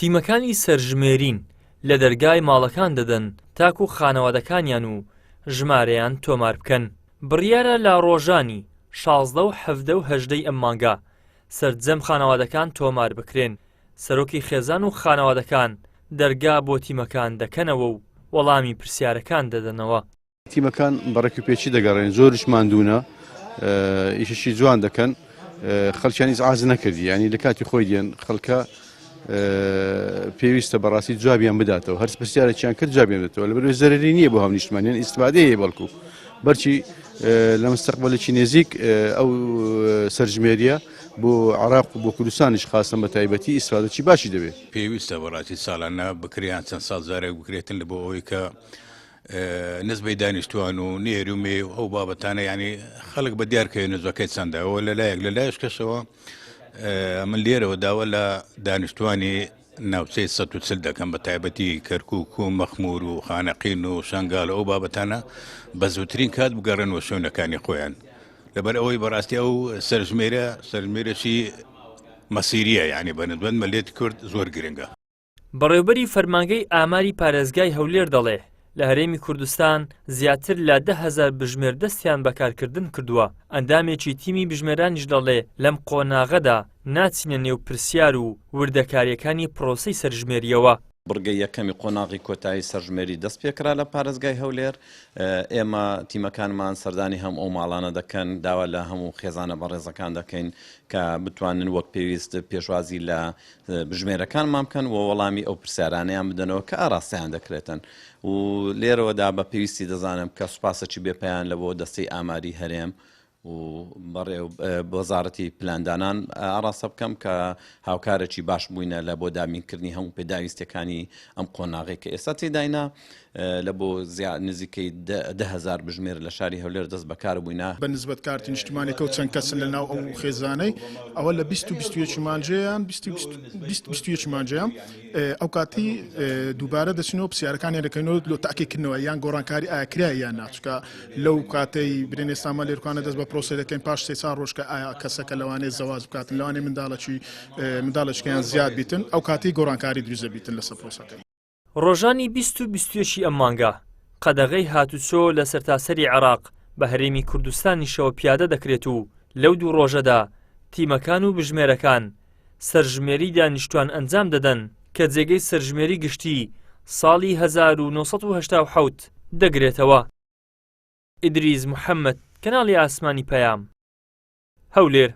تیمەکانی سەرژمێرین لە دەرگای ماڵەکان دەدەن تاکو خانەوادەکانیان و ژمارەیان تۆمار بکەن. بڕیارە لە ڕۆژانی 16 و 17 و 18 ئەم مانگە سەرجەم خانەوادەکان تۆمار بکرێن. سەرۆکی خێزان و خانەوادەکان دەرگا بۆ تیمەکان دەکەنەوە و وەڵامی پرسیارەکان دەدەنەوە. تیمەکان بەڕێکوپێکی دەگەڕێن، زۆرش ماندوونە، ئیشەشی جوان دەکەن، خەڵکیانیش ئاز نەکردی، ینی لە کاتی خۆی دێن خەڵکە پێویستە بەڕاستی جوابیان بداتەوە، هەر پرسیارێکیان کرد جوابیان بداتەوە، لەبەرەوەی زەرەری نییە بۆ هاونیشتمانیان، ئیستفادەیە بەڵکو بەرچی لە مستەقبەلێکی نێزیک ئەو سەرژمێریە بۆ عێراق و بۆ کوردستانیش خاستن بە تایبەتی ئیستفادەی باشی دەبێت. پێویستە بەڕاستی ساڵانە بکریان چەند ساڵ جارێک بکرێتن لە بۆ ئەوەی کە نسبەی دانیشتوان و نێرومێ و ئەو بابەتانە ینی خەڵک بە دیارکەوێ نزوەکەی چەندەوە لەلایەک لەلایەش کەسەوە من لێرەوە داوە لە دانیشتوانی ناوچەی 140 دەکەم بە تایبەتی کەرکووک و مەخمور و خانەقین و شنگال ئەو بابەتانە بە زووترین کات بگەڕێنەوە شوێنەکانی خۆیان، لەبەر ئەوەی بەڕاستی ئەو سەرژمێرەشی مەسیریە، یعنی بەنسبەت مەلێتی کورد زۆر گرنگە. بەڕێوەبەری فەرمانگەی ئاماری پارێزگای هەولێر دەڵێ لە هەرێمی کوردستان زیاتر لە 10,000 بژمێر دەستیان بەکارکردن کردووە. ئەندامێکی تیمی بژمێرانیش دەڵێ لەم قۆناغەدا ناچینە نێو پرسیار و وردەکاریەکانی پرۆسەی سەرژمێریەوە. بڕگەی یەکەمی قۆناغی کۆتایی سەرژمێری دەست پێکرا لە پارێزگای هەولێر. ئێمە تیمەکانمان سەردانی هەم ئەو ماڵانە دەکەن، داوا لە هەموو خێزانە بەڕێزەکان دەکەین کە بتوانن وەک پێویست پێشوازی لە بژمێرەکانمان بکەن و وەڵامی ئەو پرسیارانەیان بدەنەوە کە ئاراستەیان دەکرێتن. و لێرەوەدا بە پێویستی دەزانم کە سوپاسەکی بێپەیان لە بۆ دەستەی ئاماری هەرێم و بەڕێو وەزارەتی پلاندانان ئاڕاستە بکەم کە هاوکارێکی باش بووینە لە بۆ دامینکردنی هەموو پێداویستەکانی ئەم قۆناغی کە ئێستا تێداینا لە بۆ نزیکەی 10,000 بژمێر لە شاری هەولێر دەست بەکار بووینە. بە نسبەت کارتی نیشتیمانیەکە و چەند کەسن لە ناو ئەو خێزانەی ئەوە لە 20 مانجەیان 21 مانجەیان ئەو کاتی دووبارە دەچنەوە پرسیارەکانیان دەکەنەوە لۆ تاقیکردنەوە یان گۆڕانکاری ئاکرای یان ناچکە لەو کاتەی برێنێ سامان لێرکانە دەست بە پرۆسە دەکەین پاش 3 ڕۆژ کە ئایا کەسەکە لەوانەیە زەواج بکاتن، لەوانەیە منداڵەکەیان زیاد بیتن، ئەو کاتی گۆڕانکاری دروست دەبیتن لەسەر پرۆسەکەی. ڕۆژانی 20 و 21 ئەم مانگە قەدەغەی هاتوچۆ لە سەرتاسەری عێراق بە هەرێمی کوردستانیشەوە پیادە دەکرێت و لەو دوو ڕۆژەدا تیمەکان و بژمێرەکان سەرژمێری دانیشتوان ئەنجام دەدەن کە جێگەی سەرژمێری گشتی ساڵی 1970 دەگرێتەوە. ئیدریس محەممەد، کەناڵی ئاسمانی پەیام، هەولێر.